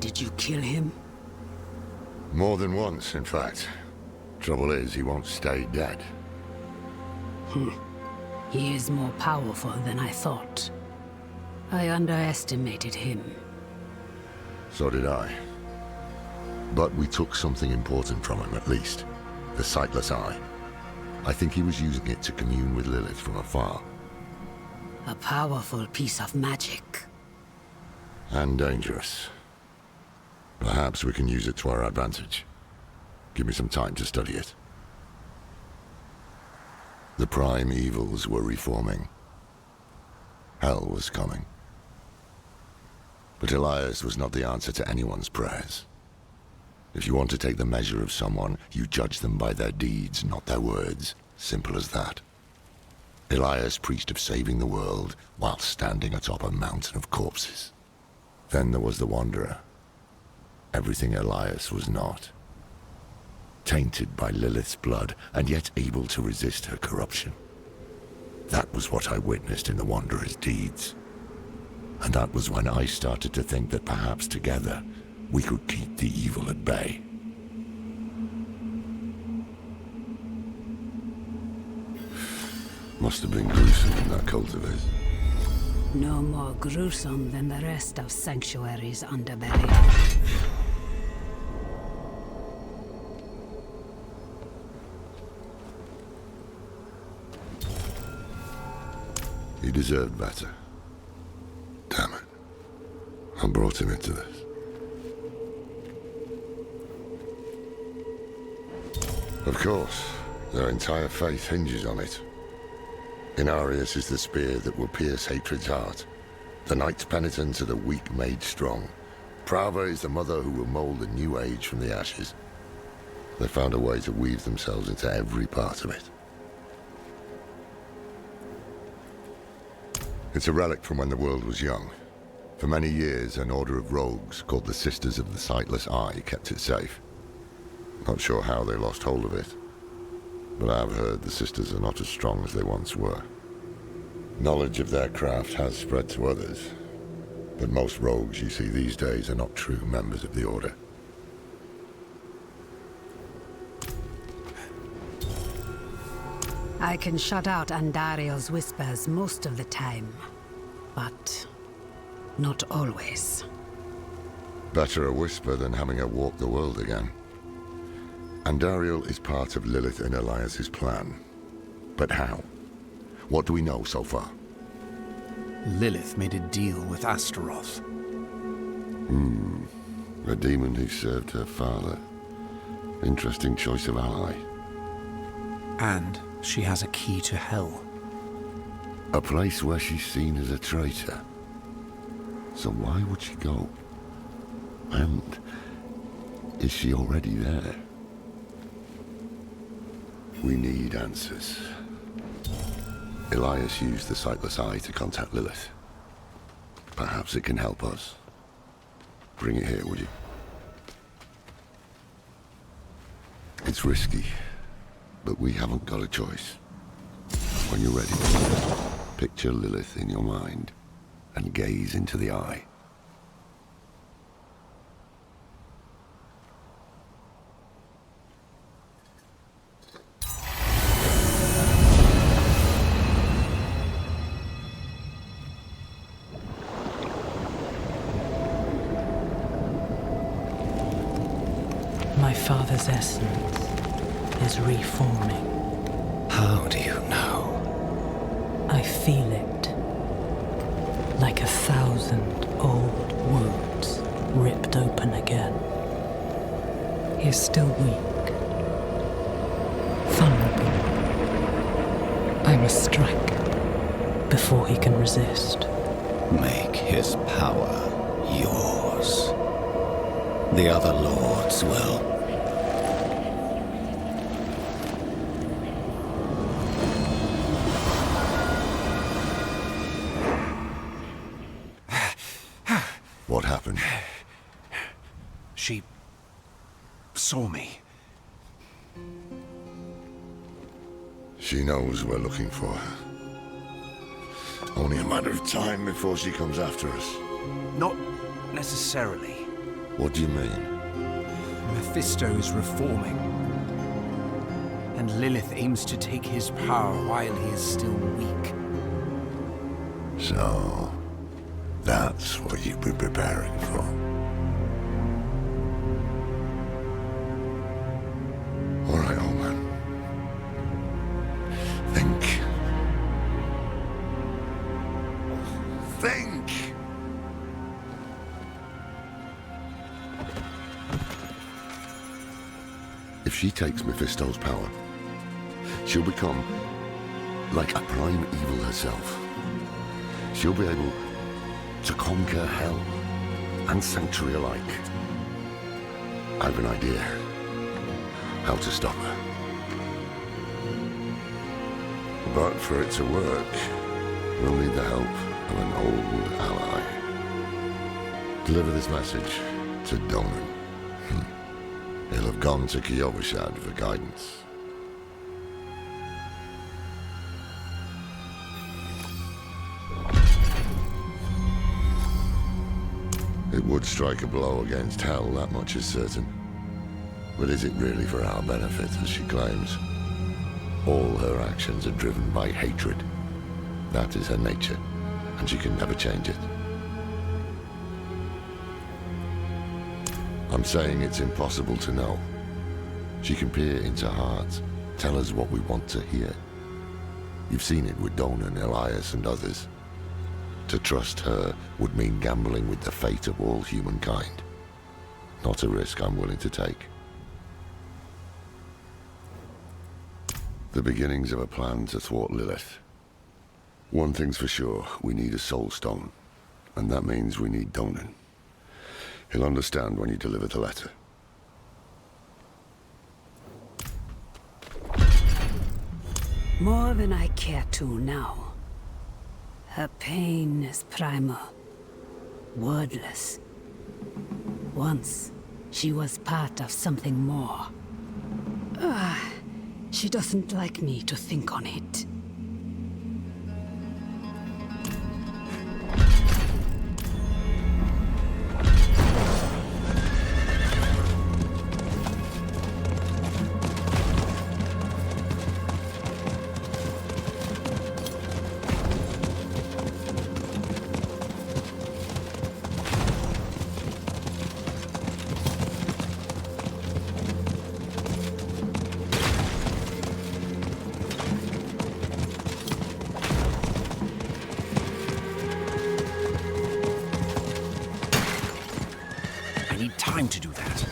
Did you kill him? More than once, in fact. Trouble is, he won't stay dead. He is more powerful than I thought. I underestimated him. So did I. But we took something important from him, at least. The sightless eye. I think he was using it to commune with Lilith from afar. A powerful piece of magic. And dangerous. Perhaps we can use it to our advantage. Give me some time to study it. The prime evils were reforming. Hell was coming. But Elias was not the answer to anyone's prayers. If you want to take the measure of someone, you judge them by their deeds, not their words. Simple as that. Elias preached of saving the world while standing atop a mountain of corpses. Then there was the Wanderer. Everything Elias was not. Tainted by Lilith's blood, and yet able to resist her corruption. That was what I witnessed in the Wanderer's deeds. And that was when I started to think that perhaps together, we could keep the evil at bay. Must have been gruesome in that cult of his. No more gruesome than the rest of Sanctuary's underbelly. He deserved better. Damn it. I brought him into this. Of course, their entire faith hinges on it. Inarius is the spear that will pierce hatred's heart. The knight's penitent are the weak made strong. Prava is the mother who will mold a new age from the ashes. They found a way to weave themselves into every part of it. It's a relic from when the world was young. For many years, an order of rogues called the Sisters of the Sightless Eye kept it safe. Not sure how they lost hold of it, but I've heard the Sisters are not as strong as they once were. Knowledge of their craft has spread to others, but most rogues you see these days are not true members of the Order. I can shut out Andario's whispers most of the time, but not always. Better a whisper than having her walk the world again. Andariel is part of Lilith and Elias's plan. But how? What do we know so far? Lilith made a deal with Astaroth. A demon who served her father. Interesting choice of ally. And she has a key to Hell. A place where she's seen as a traitor. So why would she go? And is she already there? We need answers. Elias used the Sightless Eye to contact Lilith. Perhaps it can help us. Bring it here, would you? It's risky, but we haven't got a choice. When you're ready, picture Lilith in your mind and gaze into the eye. My father's essence is reforming. How do you know? I feel it. Like 1,000 old wounds ripped open again. He is still weak. Vulnerable. I must strike before he can resist. Make his power yours. The other lords will. What happened? She saw me. She knows we're looking for her. Only a matter of time before she comes after us. Not necessarily. What do you mean? Mephisto's reforming. And Lilith aims to take his power while he is still weak. So, that's what you've been preparing for. All right, old man. Think. Think! If she takes Mephisto's power, she'll become like a prime evil herself. She'll be able to conquer hell and sanctuary alike. I have an idea how to stop her. But for it to work, we'll need the help of an old ally. Deliver this message to Donan. He'll have gone to Kyovashad for guidance. It would strike a blow against Hell, that much is certain. But is it really for our benefit, as she claims? All her actions are driven by hatred. That is her nature, and she can never change it. I'm saying it's impossible to know. She can peer into hearts, tell us what we want to hear. You've seen it with Donan, Elias, and others. To trust her would mean gambling with the fate of all humankind. Not a risk I'm willing to take. The beginnings of a plan to thwart Lilith. One thing's for sure, we need a soul stone. And that means we need Donan. He'll understand when you deliver the letter. More than I care to now. Her pain is primal, wordless. Once, she was part of something more. She doesn't like me to think on it. Time to do that.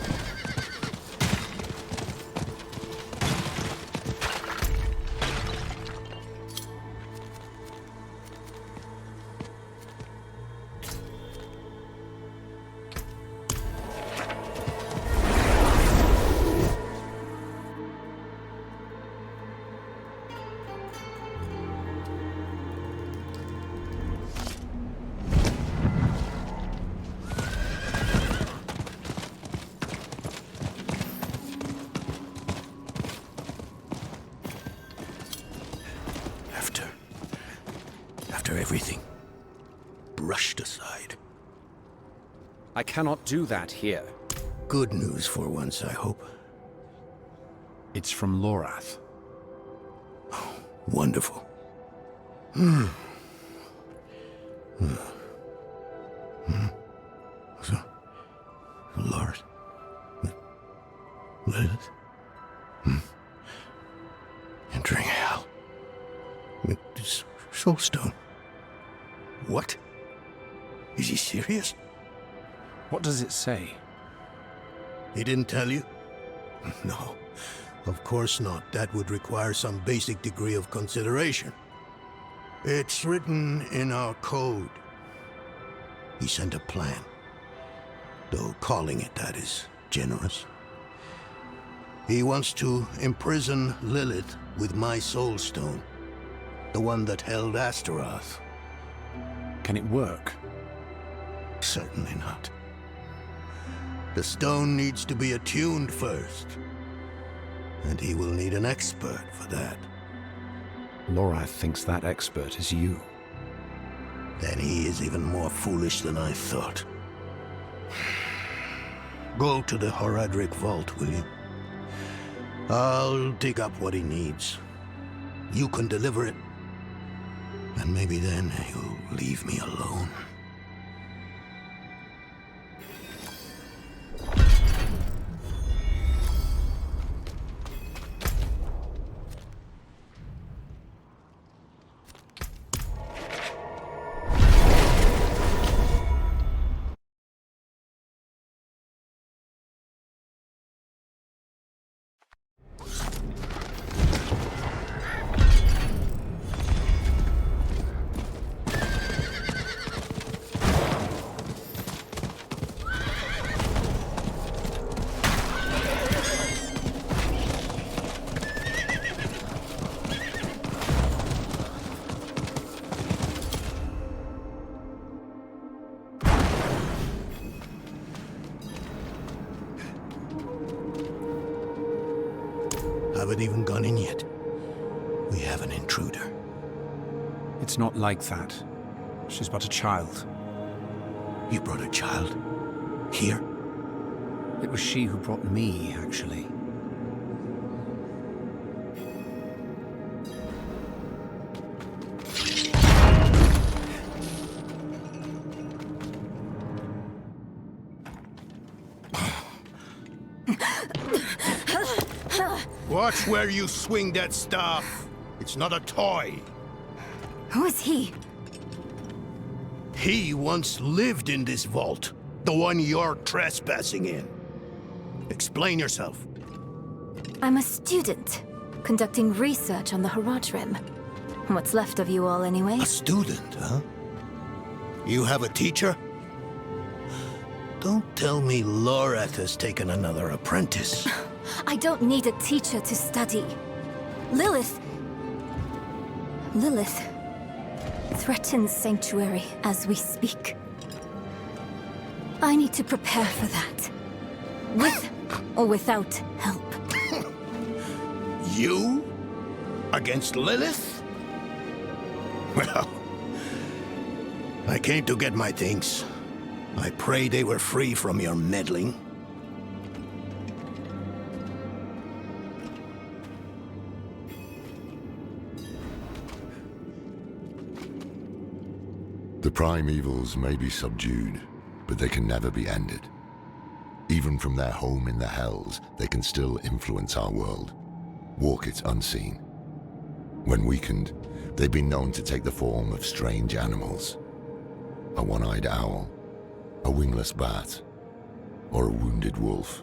After everything brushed aside. I cannot do that here. Good news for once, I hope. It's from Lorath. Oh, wonderful. So, Lord, Lilith, entering hell. This soulstone. What? Is he serious? What does it say? He didn't tell you? No, of course not. That would require some basic degree of consideration. It's written in our code. He sent a plan. Though calling it that is generous. He wants to imprison Lilith with my soulstone. The one that held Astaroth. Can it work? Certainly not. The stone needs to be attuned first. And he will need an expert for that. Lorath thinks that expert is you. Then he is even more foolish than I thought. Go to the Horadric vault, will you? I'll dig up what he needs. You can deliver it. And maybe then you'll leave me alone. Haven't even gone in yet. We have an intruder. It's not like that. She's but a child. You brought a child? Here? It was she who brought me, actually. Watch where you swing that staff. It's not a toy. Who is he? He once lived in this vault. The one you're trespassing in. Explain yourself. I'm a student, conducting research on the Horadrim. What's left of you all, anyway? A student, huh? You have a teacher? Don't tell me Lorath has taken another apprentice. I don't need a teacher to study. Lilith threatens Sanctuary as we speak. I need to prepare for that. With or without help. You? Against Lilith? Well, I came to get my things. I pray they were free from your meddling. The primevals may be subdued, but they can never be ended. Even from their home in the Hells, they can still influence our world, walk it unseen. When weakened, they've been known to take the form of strange animals. A one-eyed owl, a wingless bat, or a wounded wolf.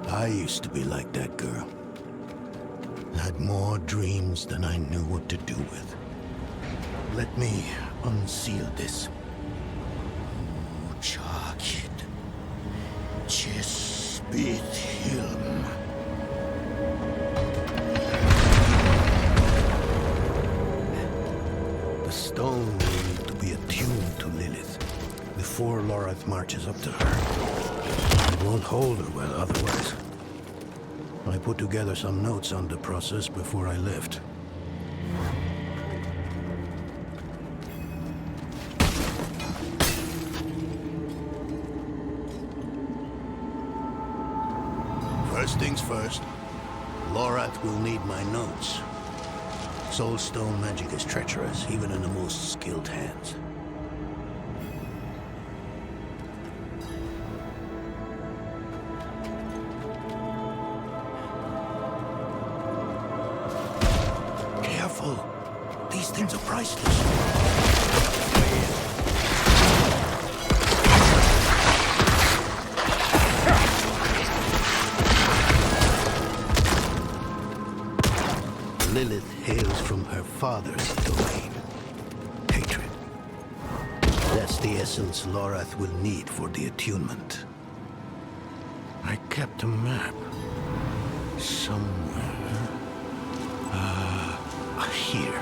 I used to be like that girl. Had more dreams than I knew what to do with. Let me unseal this. Chakid. Chespit Hilm. The stone will need to be attuned to Lilith before Lorath marches up to her. It won't hold her well otherwise. I put together some notes on the process before I left. First things first, Lorath will need my notes. Soulstone magic is treacherous, even in the most skilled hands. These things are priceless. Lilith hails from her father's domain. Hatred. That's the essence Lorath will need for the attunement. I kept a map. Somewhere. Here.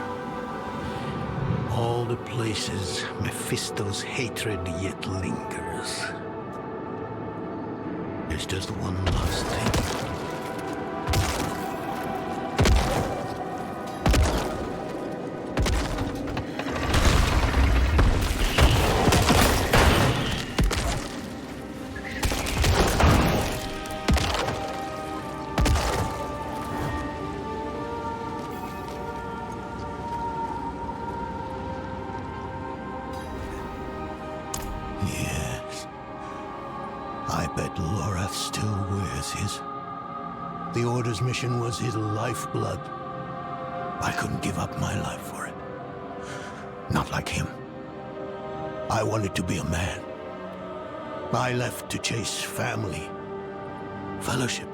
All the places Mephisto's hatred yet lingers. There's just one last thing. his. The Order's mission was his lifeblood. I couldn't give up my life for it. Not like him. I wanted to be a man. I left to chase family, fellowship,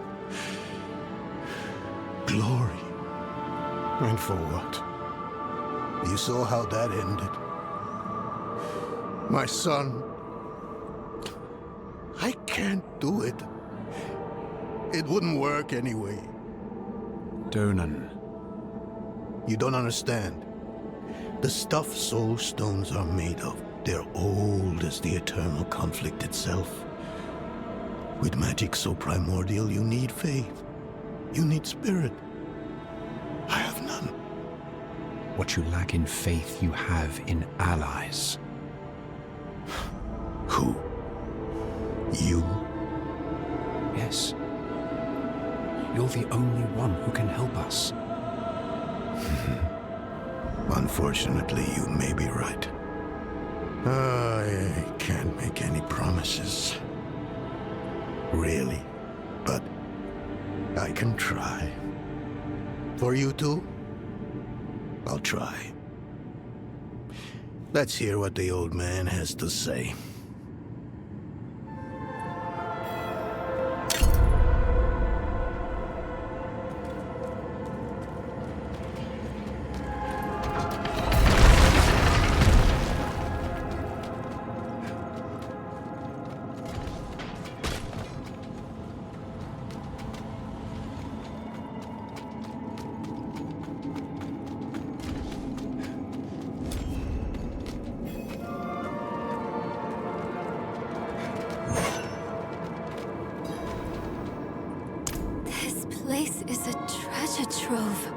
glory. And for what? You saw how that ended. My son. I can't do it. It wouldn't work anyway. Donan. You don't understand. The stuff soul stones are made of, they're old as the eternal conflict itself. With magic so primordial, you need faith. You need spirit. I have none. What you lack in faith, you have in allies. Who? You? Yes. You're the only one who can help us. Unfortunately, you may be right. I can't make any promises. Really. But I can try. For you two, I'll try. Let's hear what the old man has to say. This is a treasure trove.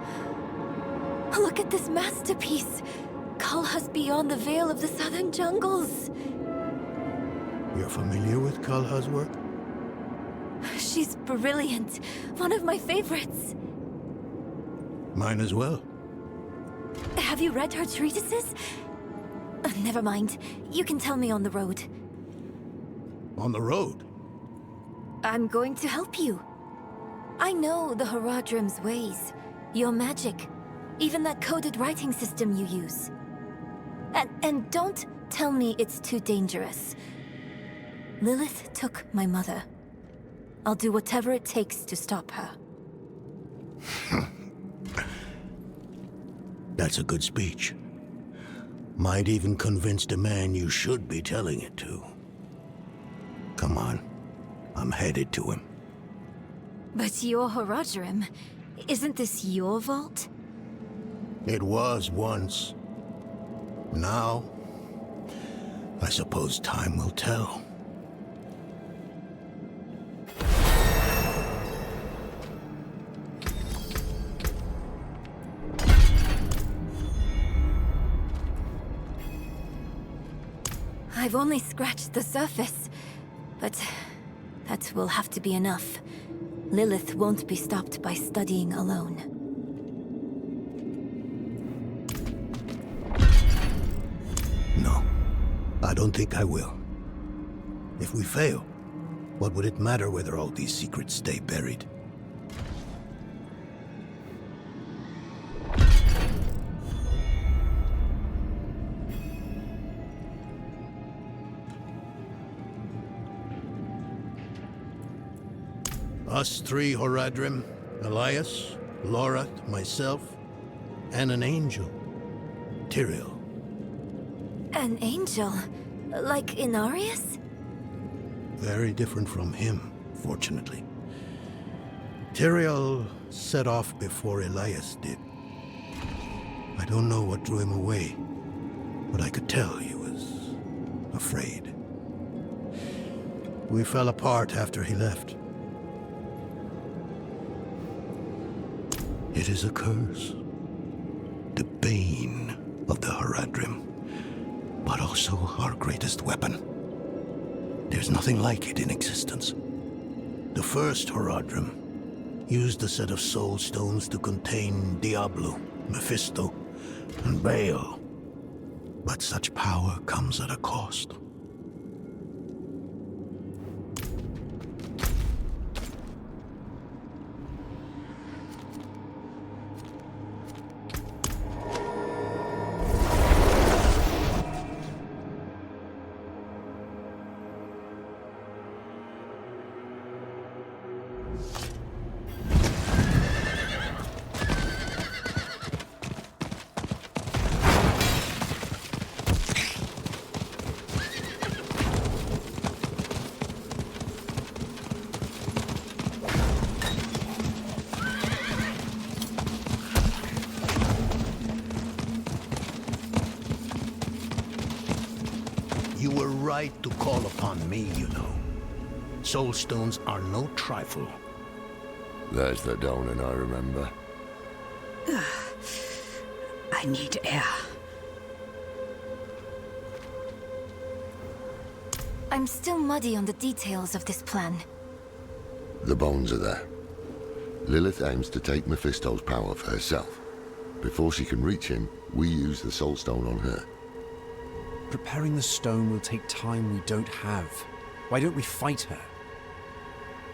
Look at this masterpiece. Kulha's beyond the veil of the southern jungles. You're familiar with Kulha's work? She's brilliant. One of my favorites. Mine as well. Have you read her treatises? Never mind. You can tell me on the road. On the road? I'm going to help you. I know the Horadrim's ways, your magic, even that coded writing system you use. And don't tell me it's too dangerous. Lilith took my mother. I'll do whatever it takes to stop her. That's a good speech. Might even convince the man you should be telling it to. Come on, I'm headed to him. But you're Horadrim. Isn't this your vault? It was once. Now, I suppose time will tell. I've only scratched the surface, but that will have to be enough. Lilith won't be stopped by studying alone. No, I don't think I will. If we fail, what would it matter whether all these secrets stay buried? Us three, Horadrim, Elias, Lorath, myself, and an angel, Tyrael. An angel? Like Inarius? Very different from him, fortunately. Tyrael set off before Elias did. I don't know what drew him away, but I could tell he was afraid. We fell apart after he left. It is a curse. The bane of the Horadrim, but also our greatest weapon. There's nothing like it in existence. The first Horadrim used a set of soul stones to contain Diablo, Mephisto, and Baal. But such power comes at a cost. were right to call upon me, you know. Soulstones are no trifle. There's the donut I remember. I need air. I'm still muddy on the details of this plan. The bones are there. Lilith aims to take Mephisto's power for herself. Before she can reach him, we use the Soulstone on her. Preparing the stone will take time we don't have. Why don't we fight her?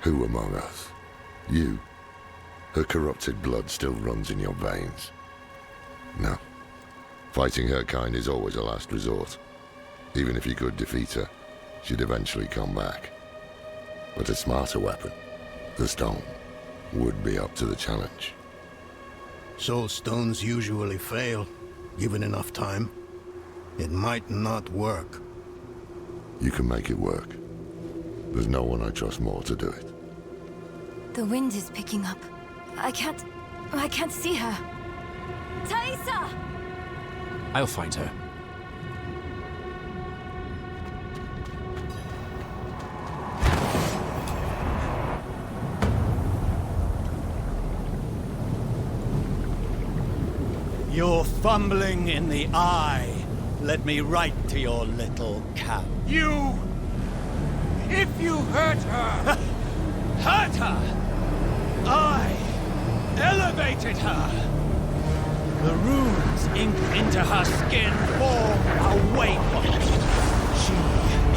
Who among us? You. Her corrupted blood still runs in your veins. No. Fighting her kind is always a last resort. Even if you could defeat her, she'd eventually come back. But a smarter weapon, the stone, would be up to the challenge. Soulstones usually fail, given enough time. It might not work. You can make it work. There's no one I trust more to do it. The wind is picking up. I can't see her. Thaisa! I'll find her. You're fumbling in the eye. Let me write to your little cow. You! If you hurt her! Hurt her! I elevated her! The runes ink into her skin form a waypoint. She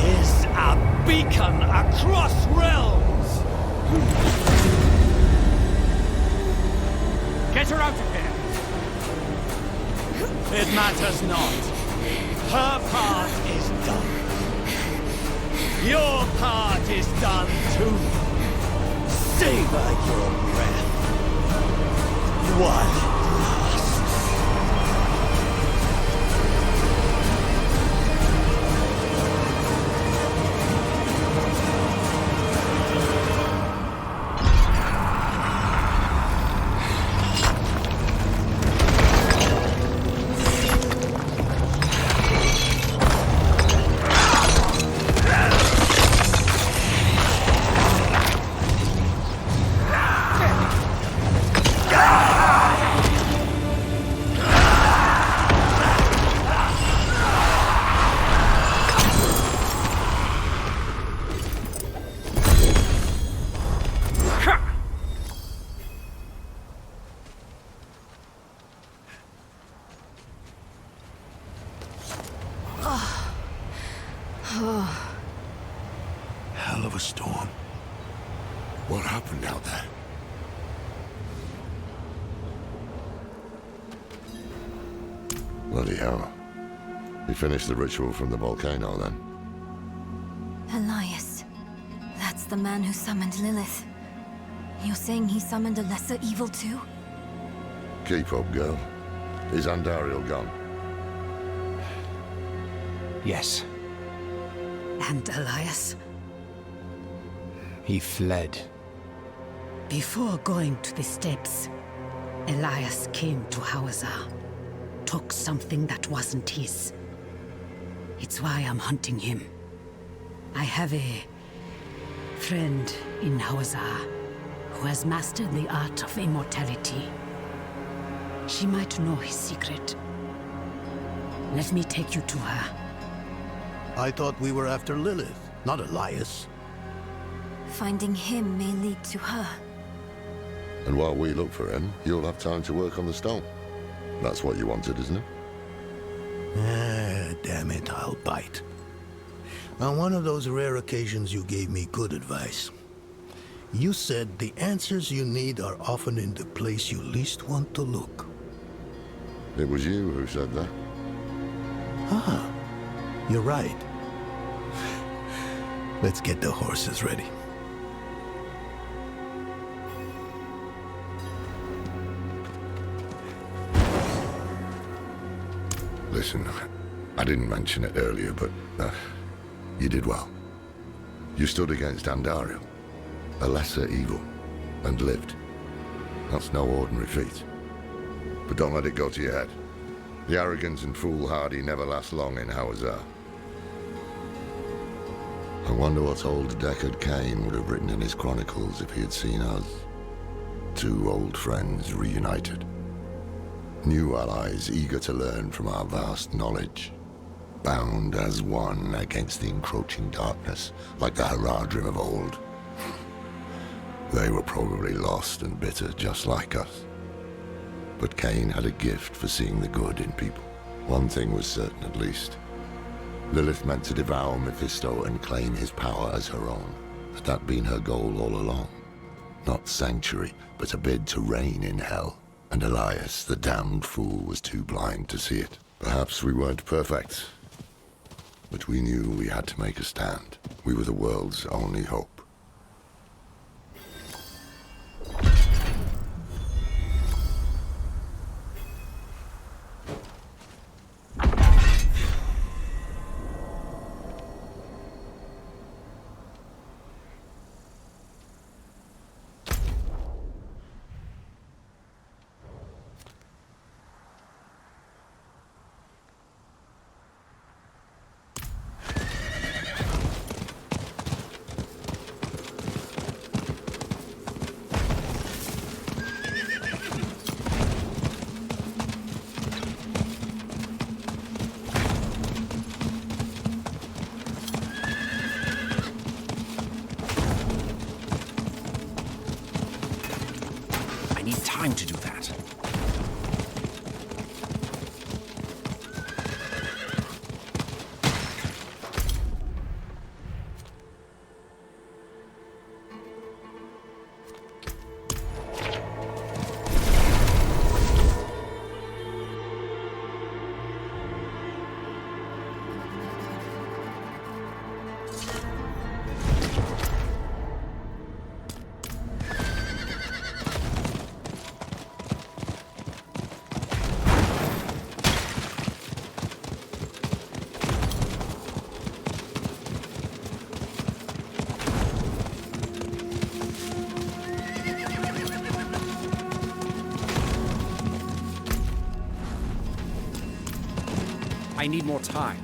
is a beacon across realms! Get her out of here! It matters not. Her part is done. Your part is done too. Savor your breath while it lasts. Hell of a storm. What happened out there? Bloody hell. We finished the ritual from the volcano then. Elias. That's the man who summoned Lilith. You're saying he summoned a lesser evil too? Keep up, girl. Is Andariel gone? Yes. And Elias? He fled. Before going to the steps, Elias came to Hawazar. Took something that wasn't his. It's why I'm hunting him. I have a friend in Hawazar who has mastered the art of immortality. She might know his secret. Let me take you to her. I thought we were after Lilith, not Elias. Finding him may lead to her. And while we look for him, you'll have time to work on the stone. That's what you wanted, isn't it? Ah, damn it, I'll bite. On one of those rare occasions you gave me good advice. You said the answers you need are often in the place you least want to look. It was you who said that. Ah, you're right. Let's get the horses ready. Listen, I didn't mention it earlier, but you did well. You stood against Andariel, a lesser evil, and lived. That's no ordinary feat. But don't let it go to your head. The arrogance and foolhardy never last long in Hawazar. I wonder what old Deckard Cain would have written in his chronicles if he had seen us. Two old friends reunited. New allies eager to learn from our vast knowledge. Bound as one against the encroaching darkness, like the Haradrim of old. They were probably lost and bitter just like us. But Cain had a gift for seeing the good in people. One thing was certain at least. Lilith meant to devour Mephisto and claim his power as her own. Had that been her goal all along? Not sanctuary, but a bid to reign in hell. And Elias, the damned fool, was too blind to see it. Perhaps we weren't perfect, but we knew we had to make a stand. We were the world's only hope. Time to do that. I need more time.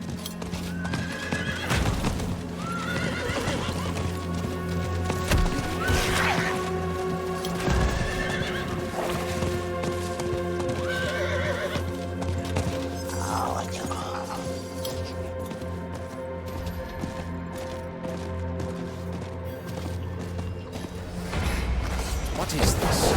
What is this?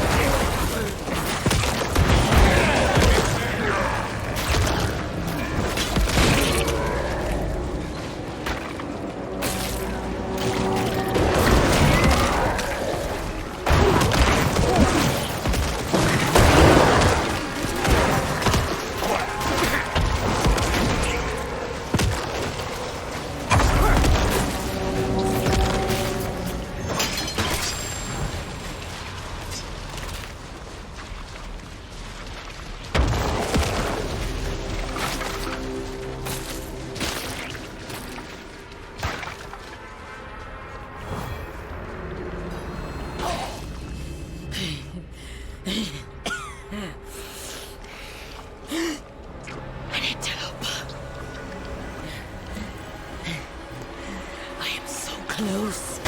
Close.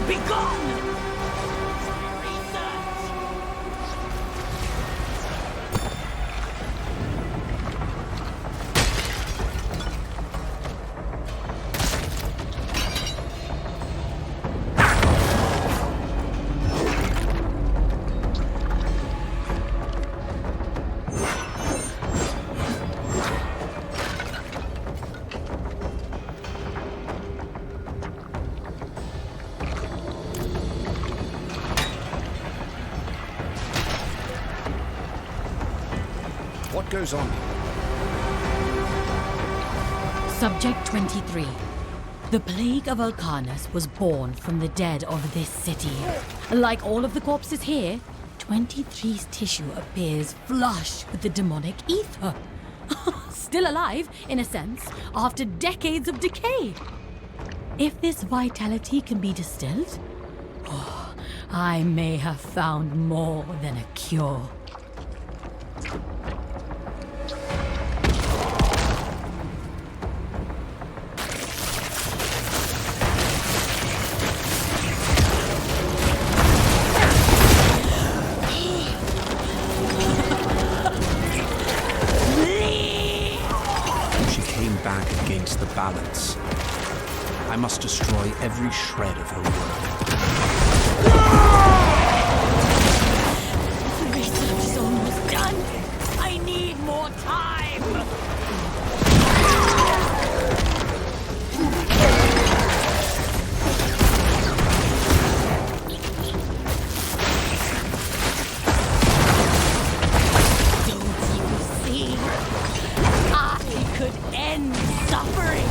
Be gone! What goes on here? Subject 23. The plague of Alcanus was born from the dead of this city. Like all of the corpses here, 23's tissue appears flush with the demonic ether. Still alive, in a sense, after decades of decay. If this vitality can be distilled, I may have found more than a cure. I must destroy every shred of her world. The research is almost done. I need more time. Don't you see? I could end suffering.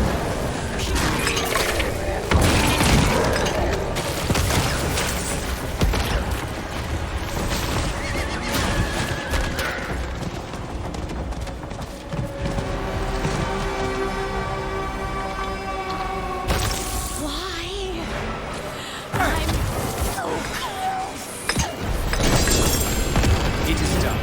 Why? I'm so close. It is done.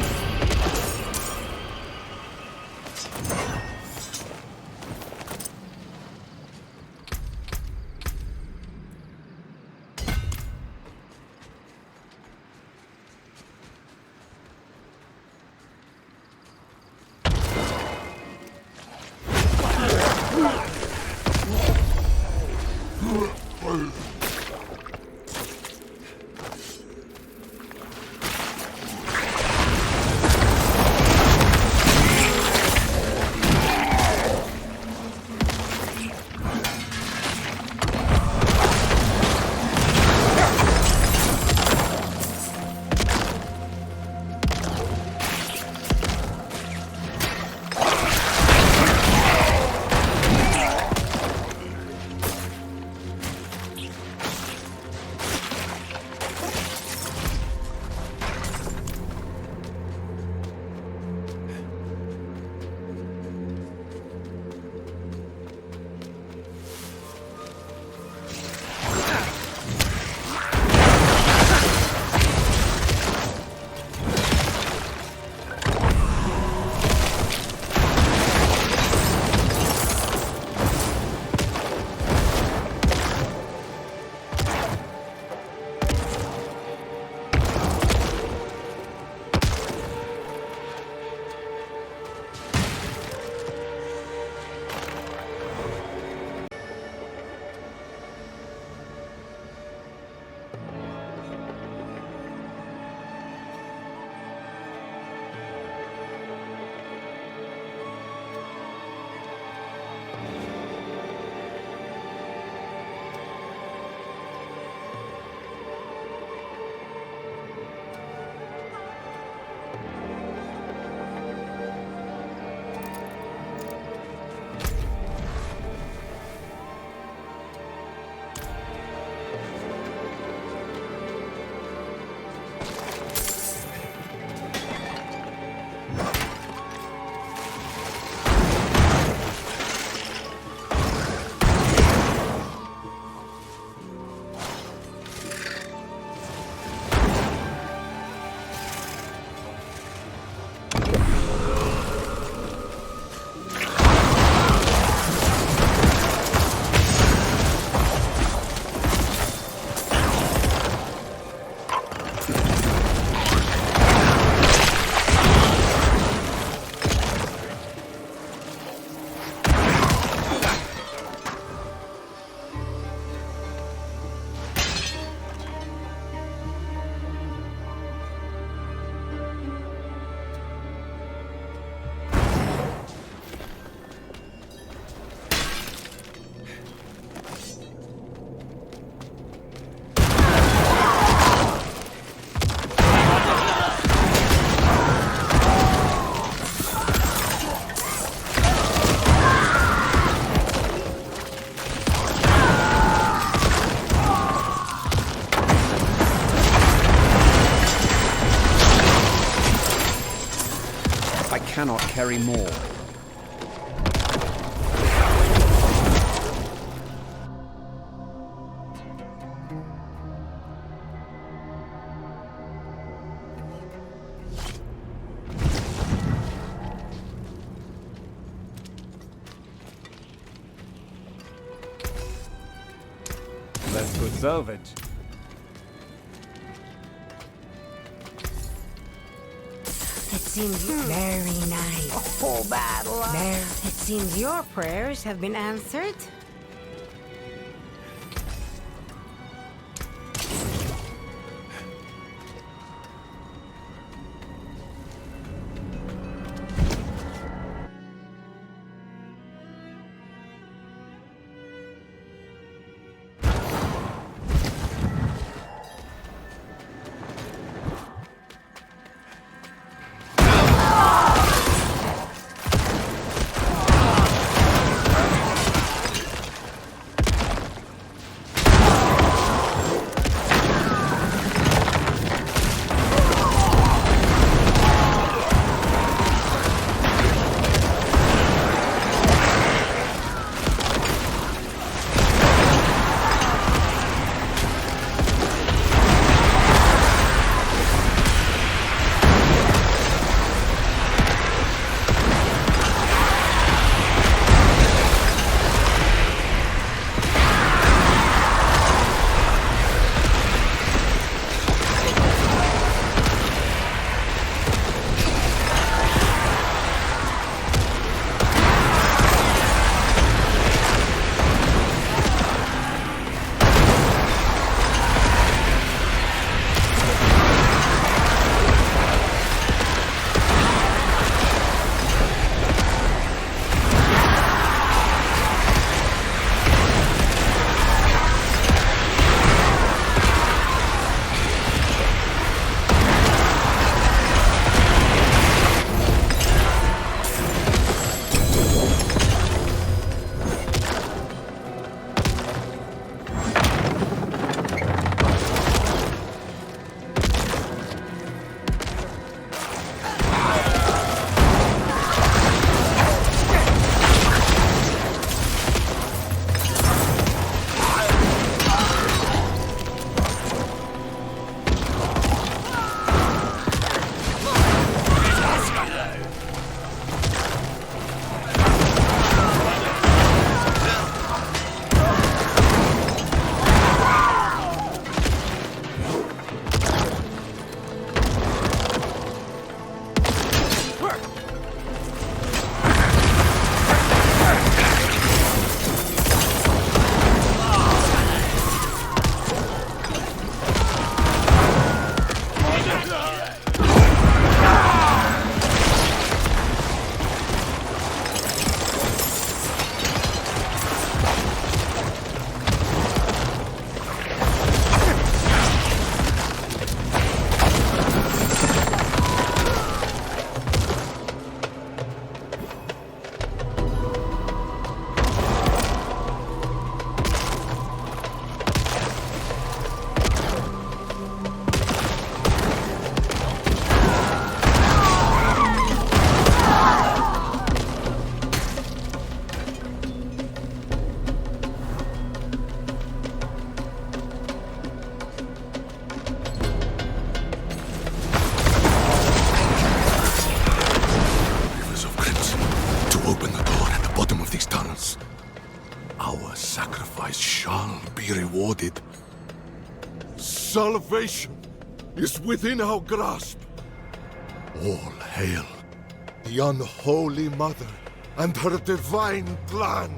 cannot carry more. Let's preserve it. It seems very nice. Oh, battle. There. It seems your prayers have been answered. rewarded. Salvation is within our grasp. All hail the unholy mother and her divine clan.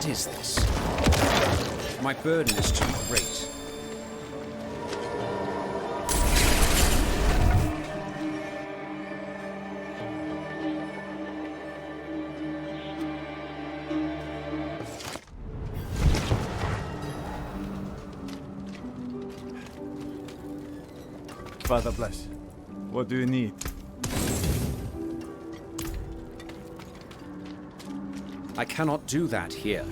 What is this? My burden is too great. Father bless. What do you need? I cannot do that here.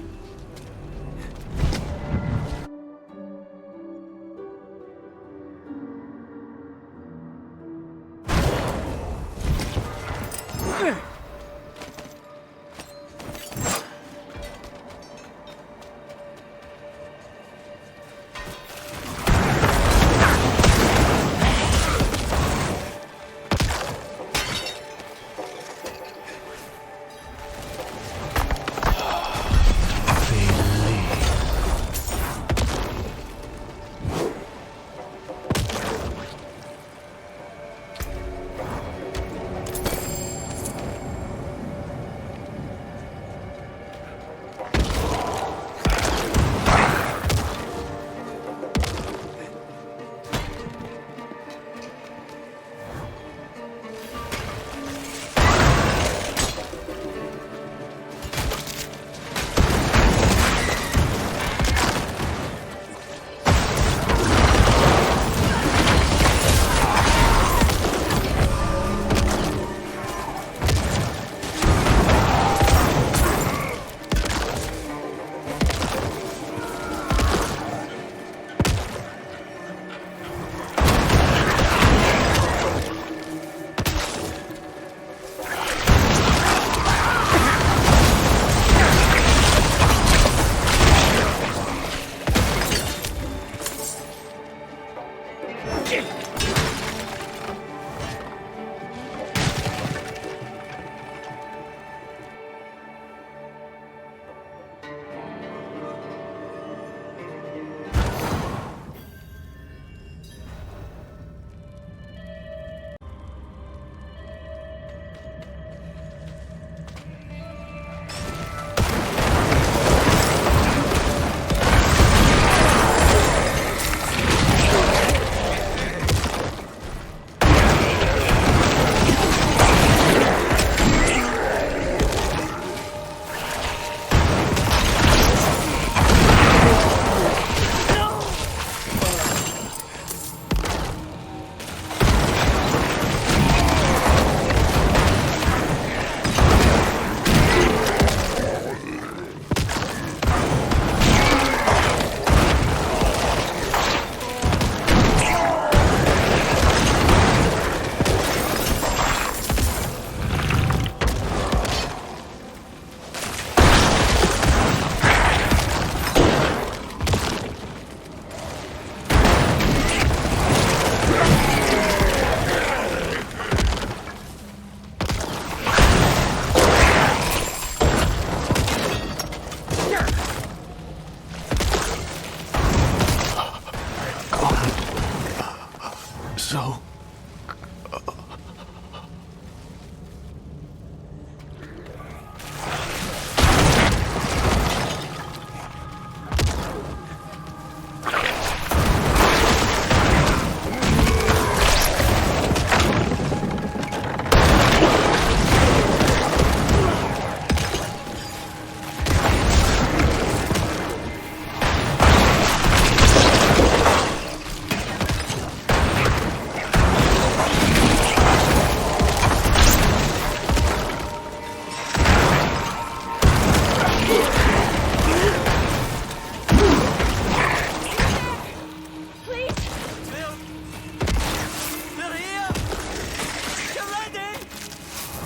So...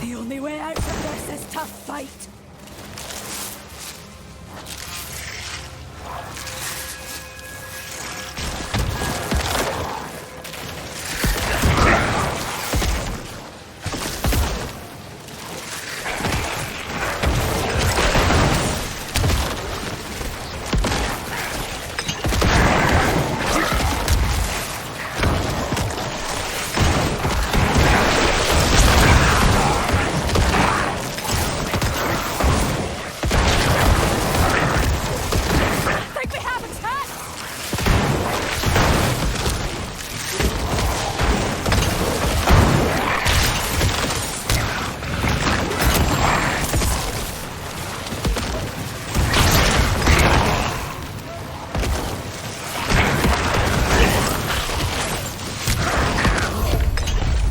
The only way out from this is to fight.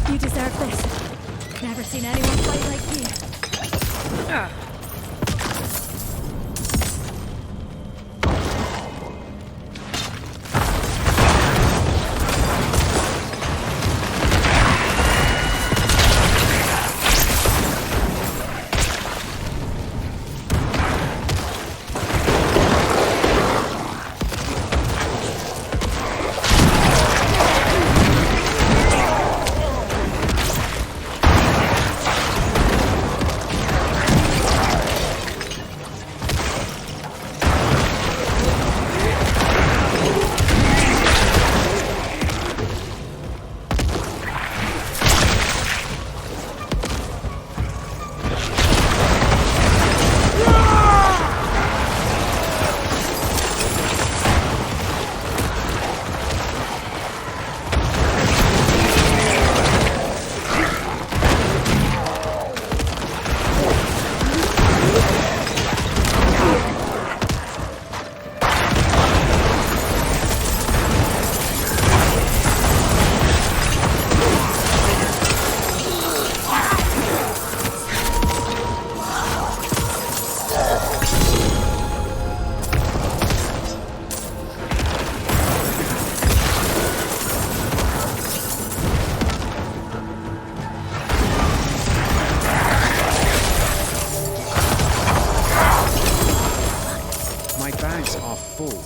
You deserve this. Never seen anyone fight like you. My bags are full.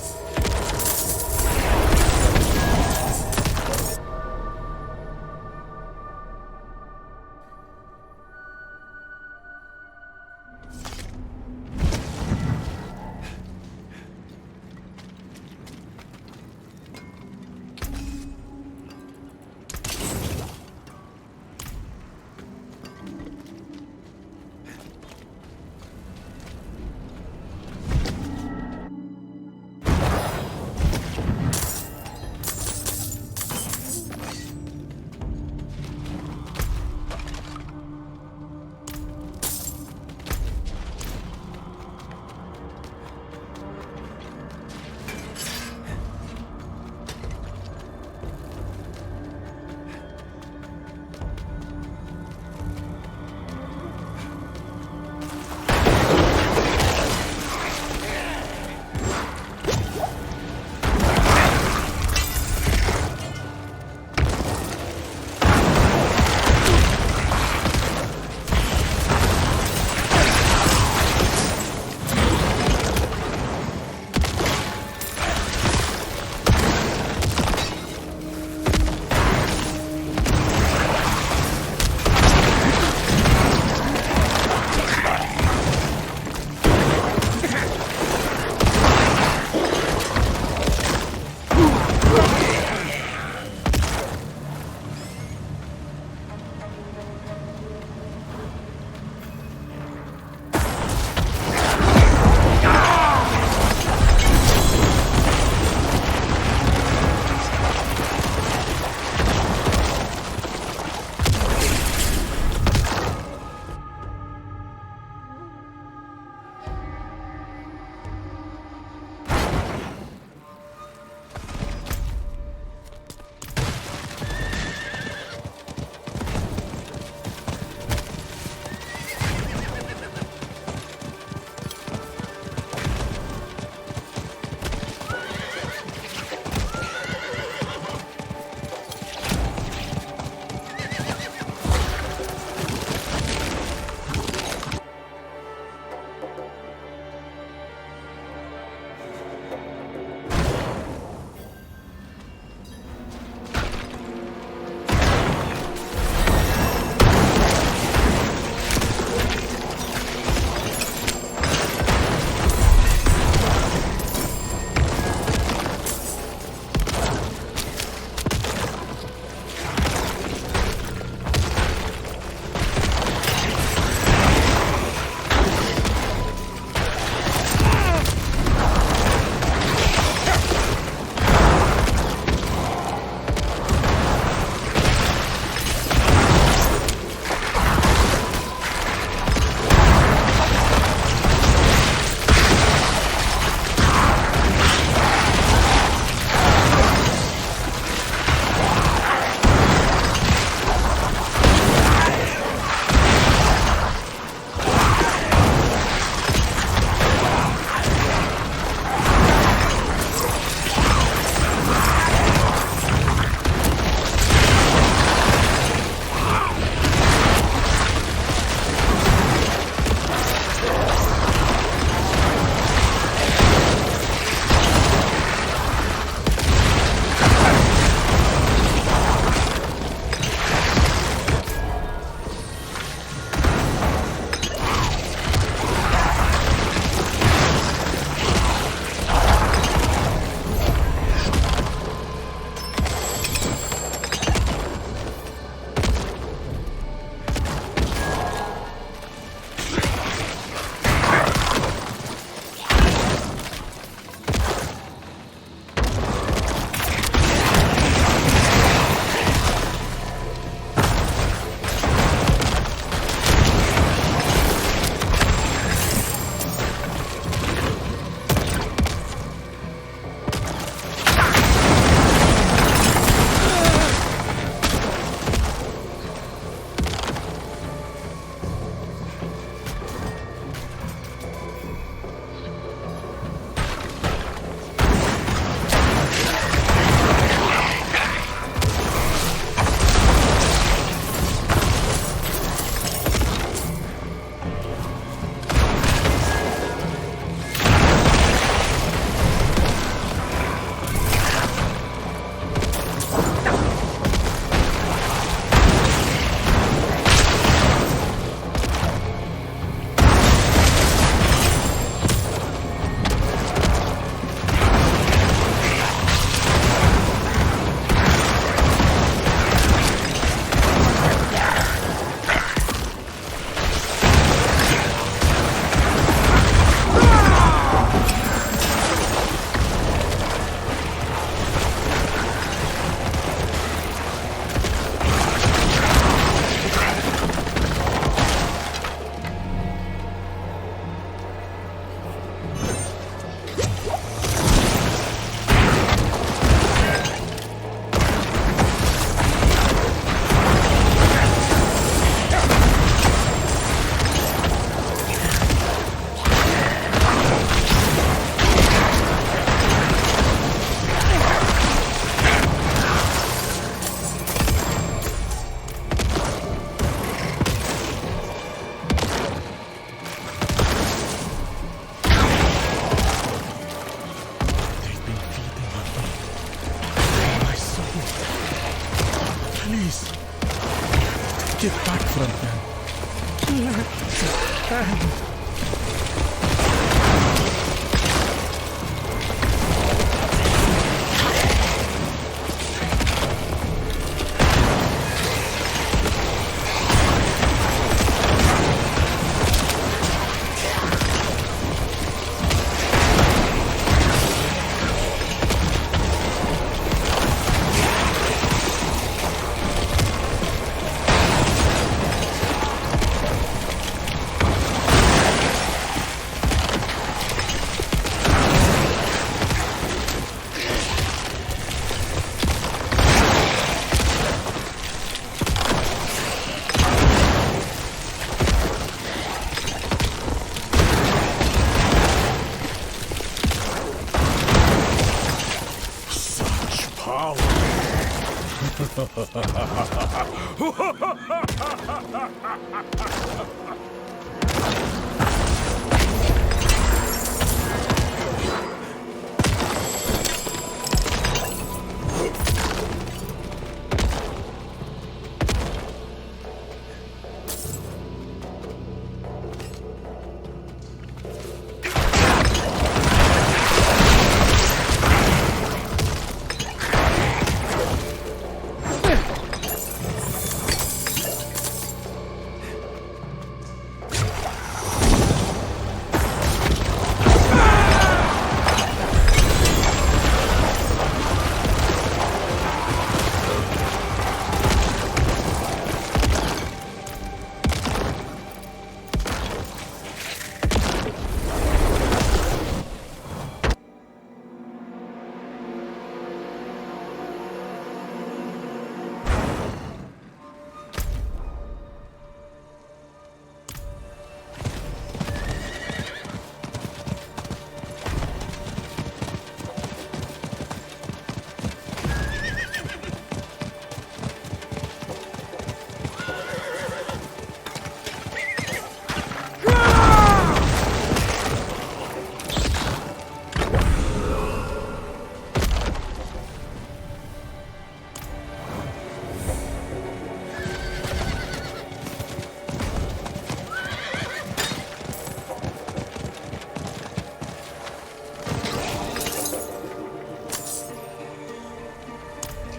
from them.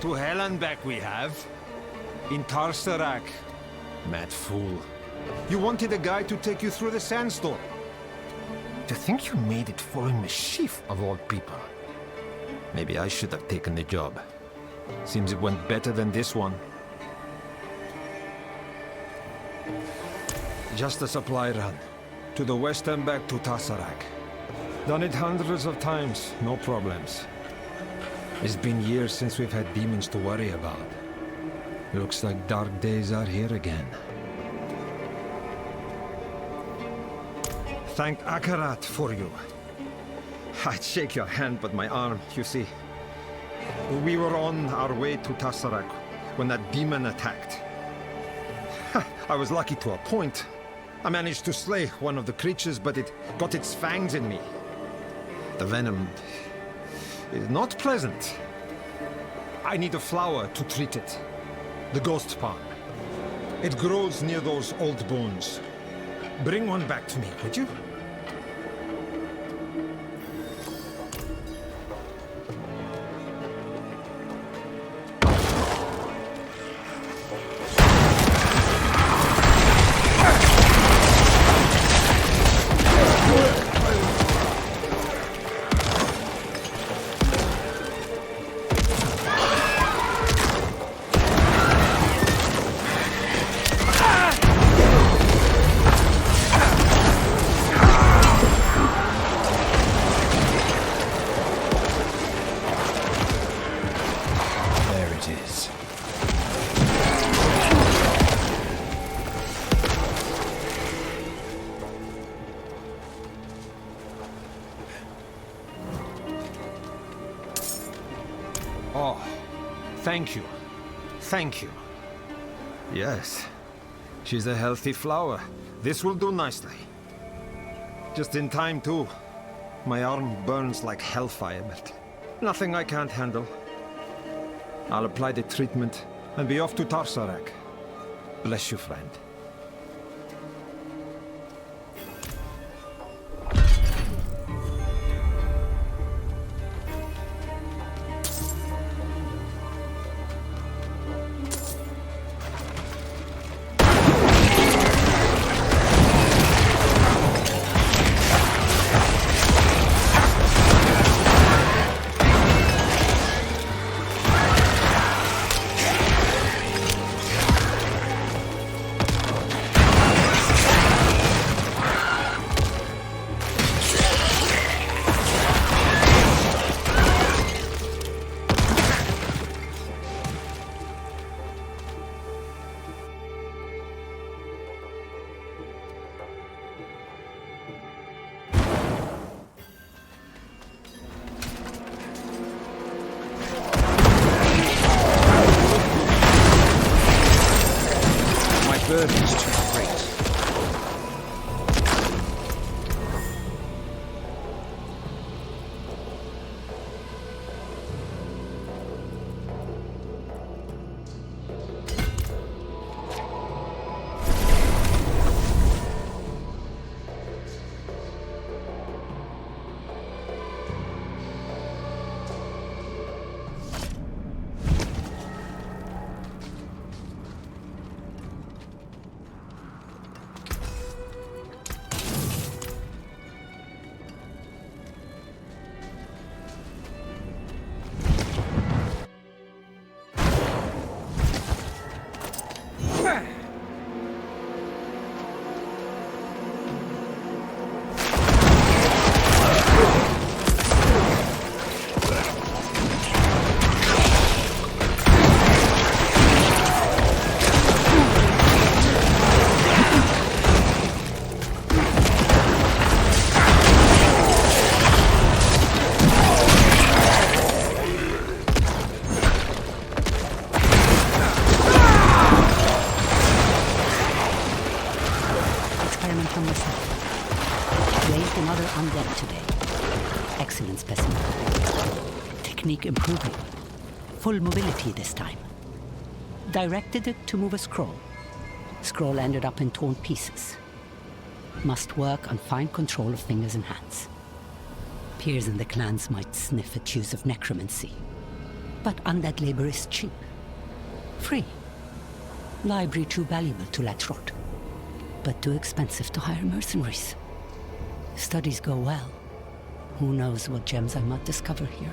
To hell and back we have. In Tarsarak. Mad fool. You wanted a guy to take you through the sandstorm. To think you made it following mischief of all people. Maybe I should have taken the job. Seems it went better than this one. Just a supply run. To the west and back to Tarsarak. Done it hundreds of times, no problems. It's been years since we've had demons to worry about. Looks like dark days are here again. Thank Akarat for you. I'd shake your hand, but my arm, you see. We were on our way to Tarsarak when that demon attacked. I was lucky to a point. I managed to slay one of the creatures, but it got its fangs in me. The venom is not pleasant. I need a flower to treat it. The ghost palm. It grows near those old bones. Bring one back to me, would you? Oh, thank you. Thank you. Yes, she's a healthy flower. This will do nicely. Just in time, too. My arm burns like hellfire, but nothing I can't handle. I'll apply the treatment and be off to Tarsarak. Bless you, friend. excellent specimen. Technique improving. Full mobility this time. Directed it to move a scroll. Scroll ended up in torn pieces. Must work on fine control of fingers and hands. Peers in the clans might sniff at use of necromancy. But undead labor is cheap. Free. Library too valuable to let rot. But too expensive to hire mercenaries. If studies go well, who knows what gems I might discover here.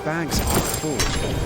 bags are full.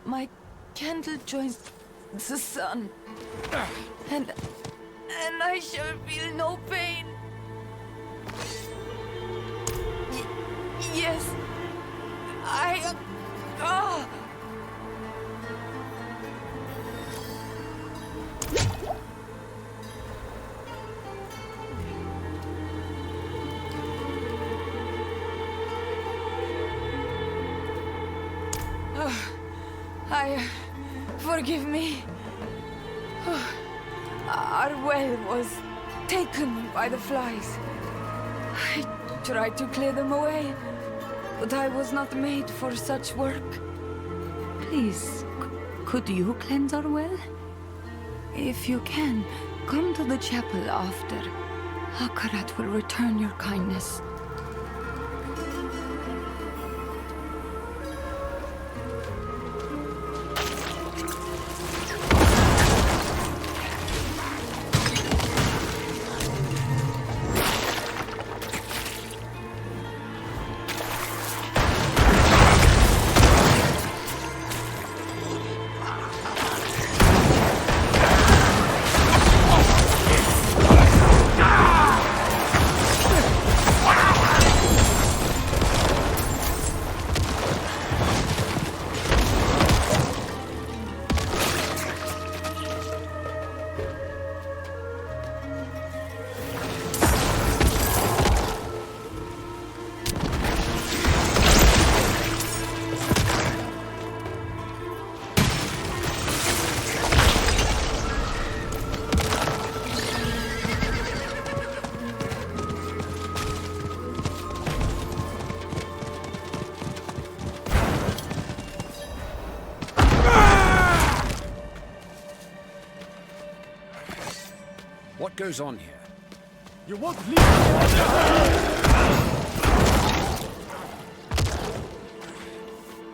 My candle joins the sun. And I shall feel no pain. Yes. Forgive me. Our well was taken by the flies. I tried to clear them away, but I was not made for such work. Please, could you cleanse our well? If you can, come to the chapel after. Akarat will return your kindness. What goes on here? You won't leave.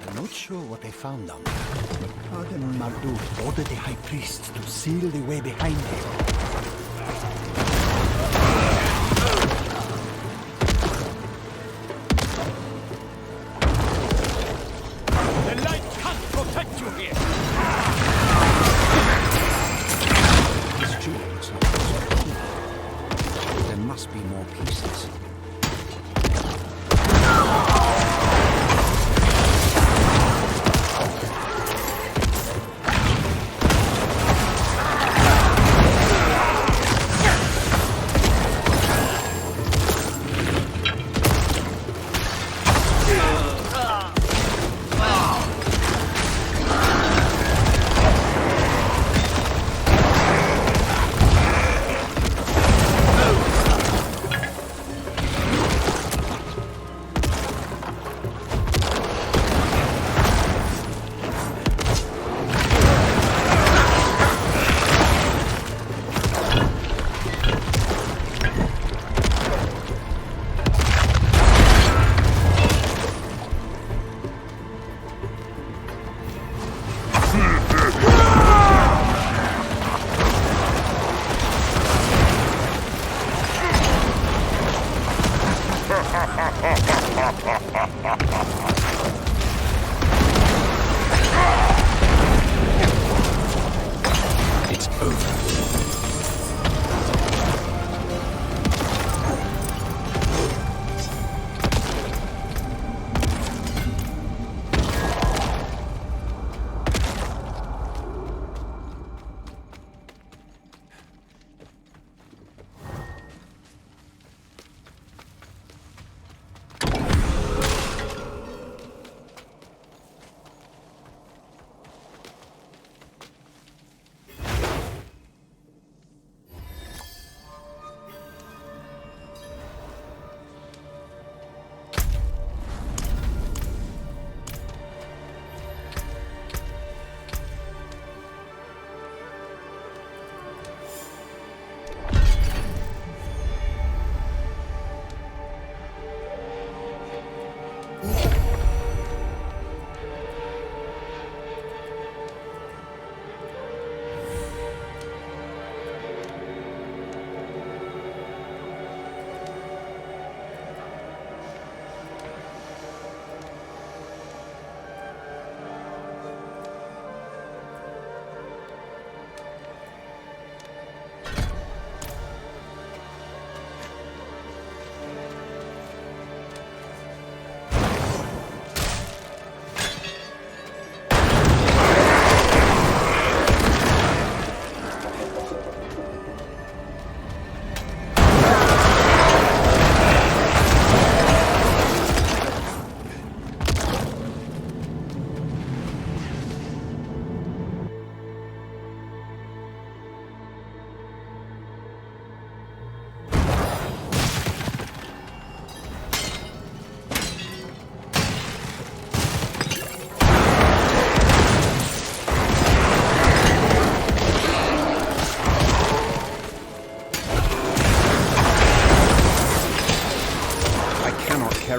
I'm not sure what they found down there. Arden Marduk ordered the High Priest to seal the way behind him.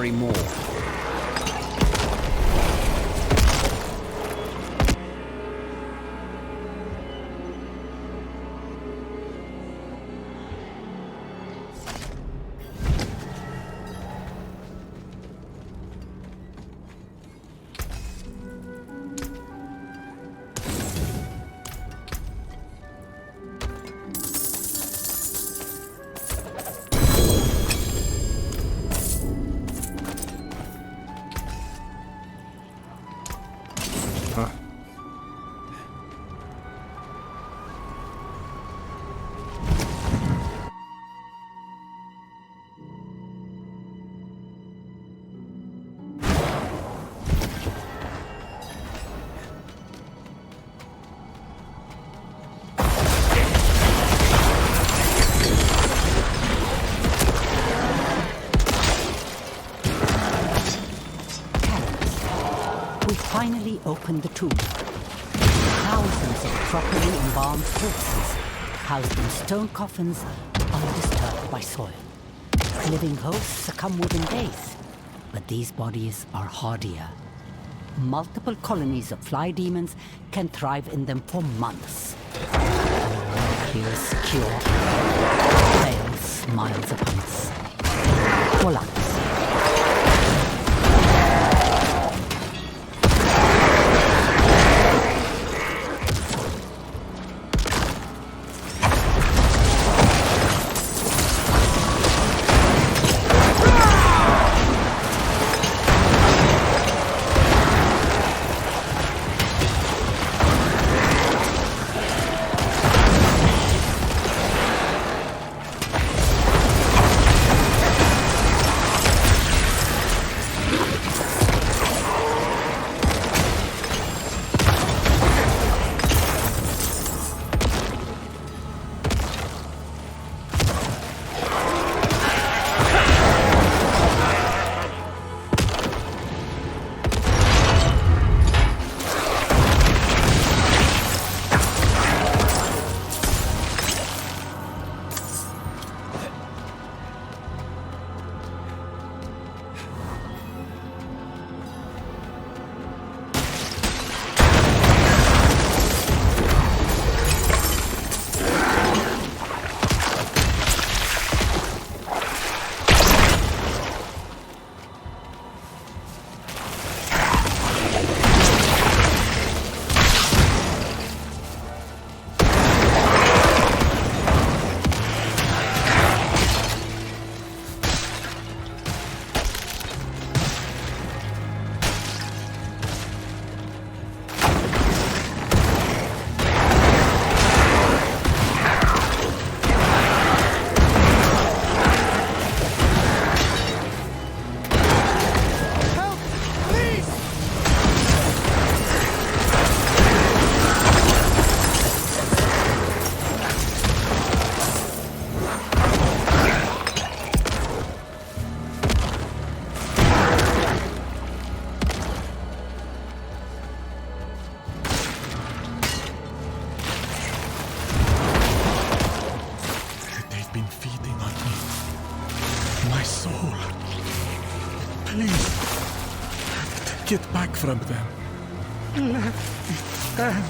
carry more. Finally opened the tomb. Thousands of properly embalmed corpses, housed in stone coffins, undisturbed by soil. Living hosts succumb within days, but these bodies are hardier. Multiple colonies of fly demons can thrive in them for months. Here is secure. Veil smiles upon us. Volans. Get back from them. Let it end.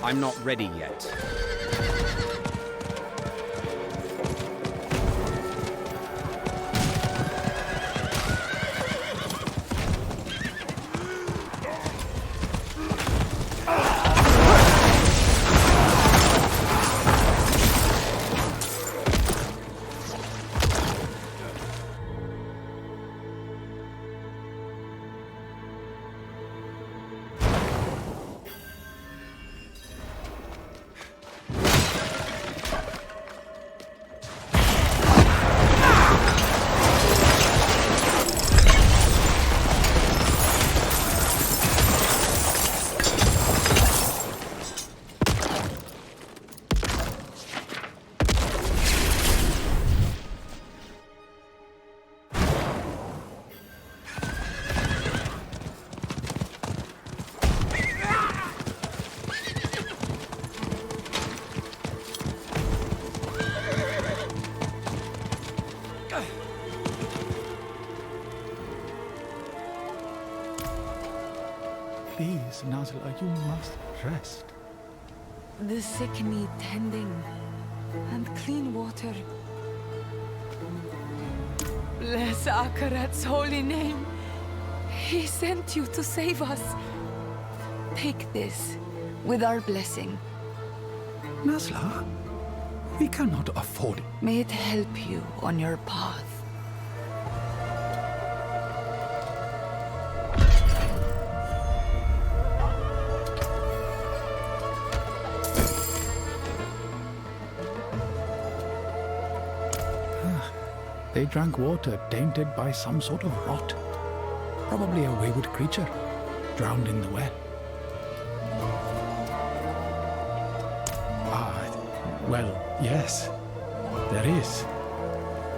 I'm not ready yet. Please, Nazla, you must rest. The sick need tending and clean water. Bless Akarat's holy name. He sent you to save us. Take this with our blessing. Nazla, we cannot afford it. May it help you on your path. They drank water tainted by some sort of rot. Probably a wayward creature, drowned in the well. Well, yes, there is.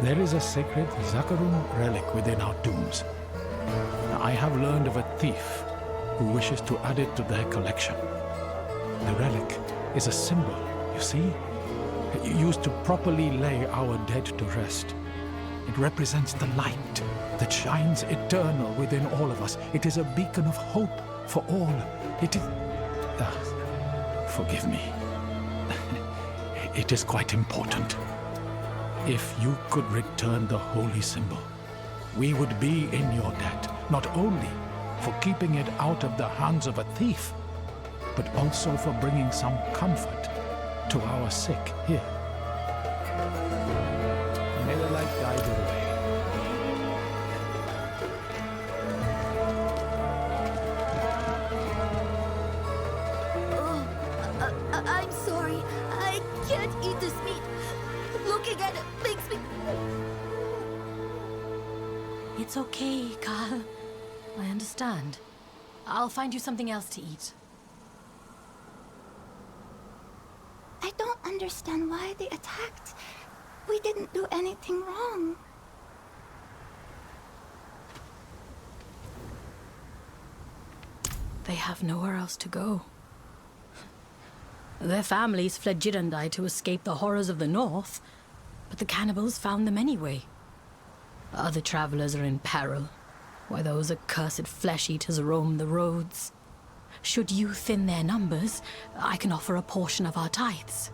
There is a sacred Zakarum relic within our tombs. I have learned of a thief who wishes to add it to their collection. The relic is a symbol, you see, used to properly lay our dead to rest. It represents the light that shines eternal within all of us. It is a beacon of hope for all. It is... forgive me. It is quite important. If you could return the holy symbol, we would be in your debt, not only for keeping it out of the hands of a thief, but also for bringing some comfort to our sick here. May the light guide your way. I'm sorry. I can't eat this meat. Looking at it makes me... It's okay, Carl. I understand. I'll find you something else to eat. I don't understand why they attacked. We didn't do anything wrong. They have nowhere else to go. Their families fled Jirandai to escape the horrors of the north, but the cannibals found them anyway. Other travelers are in peril, while those accursed flesh-eaters roam the roads. Should you thin their numbers, I can offer a portion of our tithes.